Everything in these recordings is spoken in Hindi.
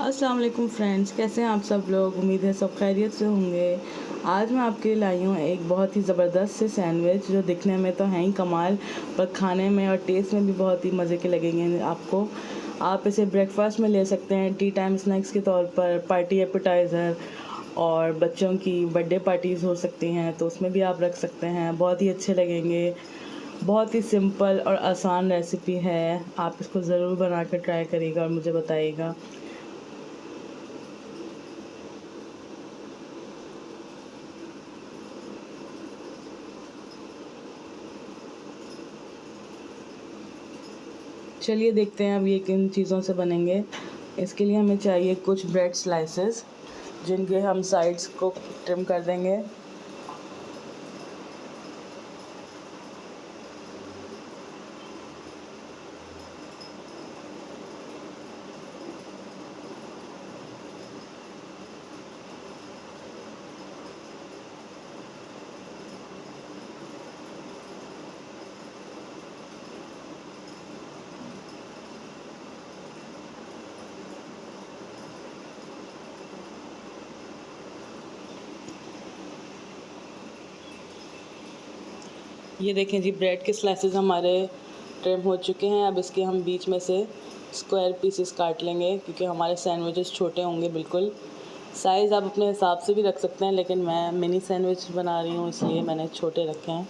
अस्सलाम वालेकुम फ्रेंड्स, कैसे हैं आप सब लोग। उम्मीद है सब खैरियत से होंगे। आज मैं आपके लिए लाई हूँ एक बहुत ही ज़बरदस्त से सैंडविच जो दिखने में तो हैं ही कमाल, पर खाने में और टेस्ट में भी बहुत ही मज़े के लगेंगे आपको। आप इसे ब्रेकफास्ट में ले सकते हैं, टी टाइम स्नैक्स के तौर पर, पार्टी एपेटाइज़र, और बच्चों की बर्थडे पार्टीज़ हो सकती हैं तो उसमें भी आप रख सकते हैं। बहुत ही अच्छे लगेंगे। बहुत ही सिंपल और आसान रेसिपी है। आप इसको ज़रूर बना कर ट्राई करिएगा और मुझे बताइएगा। चलिए देखते हैं अब ये किन चीज़ों से बनेंगे। इसके लिए हमें चाहिए कुछ ब्रेड स्लाइसेस, जिनके हम साइड्स को ट्रिम कर देंगे। ये देखें जी, ब्रेड के स्लाइसेस हमारे ट्रिम हो चुके हैं। अब इसके हम बीच में से स्क्वायर पीसेस काट लेंगे, क्योंकि हमारे सैंडविचेस छोटे होंगे बिल्कुल। साइज़ आप अपने हिसाब से भी रख सकते हैं, लेकिन मैं मिनी सैंडविच बना रही हूँ इसलिए मैंने छोटे रखे हैं।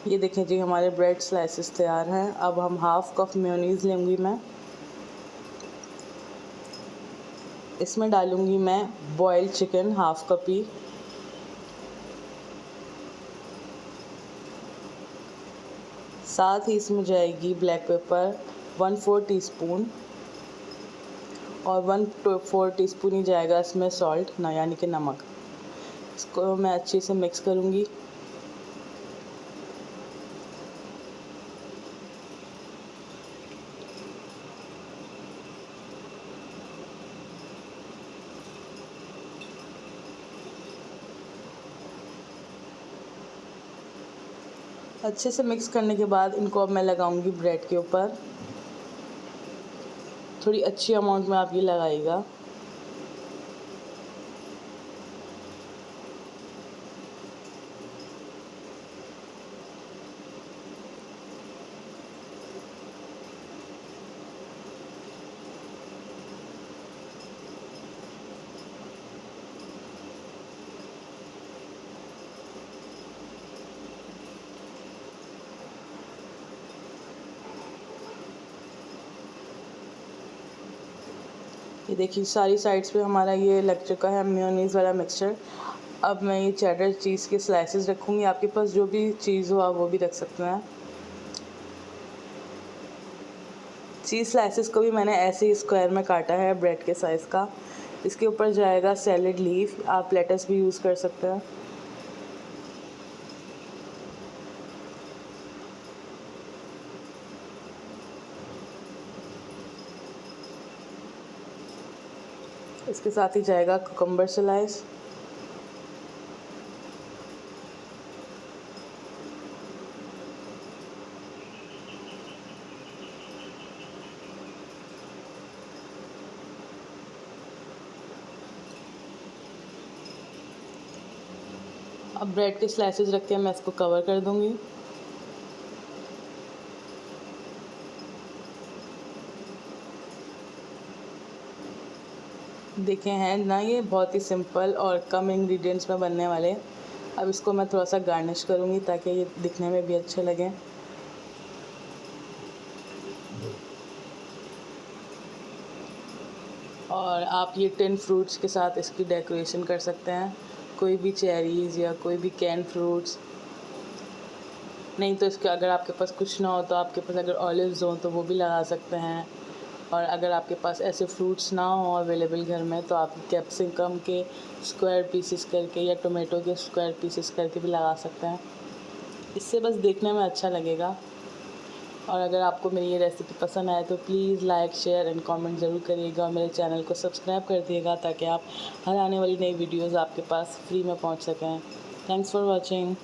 ये देखें जी, हमारे ब्रेड स्लाइसेस तैयार हैं। अब हम हाफ़ कप मेयोनीज़ लूँगी मैं। इसमें डालूँगी मैं बॉइल्ड चिकन हाफ़ कप ही। साथ ही इसमें जाएगी ब्लैक पेपर 1/4 टीस्पून, और 1/4 टीस्पून ही जाएगा इसमें सॉल्ट ना, यानी कि नमक। इसको मैं अच्छे से मिक्स करूँगी। अच्छे से मिक्स करने के बाद इनको अब मैं लगाऊंगी ब्रेड के ऊपर। थोड़ी अच्छी अमाउंट में आप ये लगाइएगा। ये देखिए, सारी साइड्स पे हमारा ये लग चुका है मेयोनीज़ वाला मिक्सचर। अब मैं ये चेडर चीज़ के स्लाइसेस रखूँगी। आपके पास जो भी चीज़ हो आप वो भी रख सकते हैं। चीज़ स्लाइसेस को भी मैंने ऐसे ही स्क्वायर में काटा है ब्रेड के साइज़ का। इसके ऊपर जाएगा सैलेड लीफ, आप लेटस भी यूज़ कर सकते हैं। इसके साथ ही जाएगा कुकम्बर स्लाइस। अब ब्रेड के स्लाइसेस रख के मैं इसको कवर कर दूँगी। देखे हैं ना, ये बहुत ही सिंपल और कम इंग्रेडिएंट्स में बनने वाले। अब इसको मैं थोड़ा सा गार्निश करूँगी ताकि ये दिखने में भी अच्छे लगें। और आप ये टिन फ्रूट्स के साथ इसकी डेकोरेशन कर सकते हैं, कोई भी चेरीज़ या कोई भी कैन फ्रूट्स। नहीं तो इसके अगर आपके पास कुछ ना हो तो आपके पास अगर ऑलिव्स हों तो वो भी लगा सकते हैं। और अगर आपके पास ऐसे फ्रूट्स ना हो अवेलेबल घर में तो आप कैप्सिकम के स्क्वायर पीसेस करके या टोमेटो के स्क्वायर पीसेस करके भी लगा सकते हैं। इससे बस देखने में अच्छा लगेगा। और अगर आपको मेरी ये रेसिपी पसंद आए तो please like share and comment ज़रूर करिएगा और मेरे चैनल को सब्सक्राइब कर दिएगा ताकि आप हर आने वाली नई वीडियोज़ आपके पास फ्री में पहुंच सकें। Thanks for watching.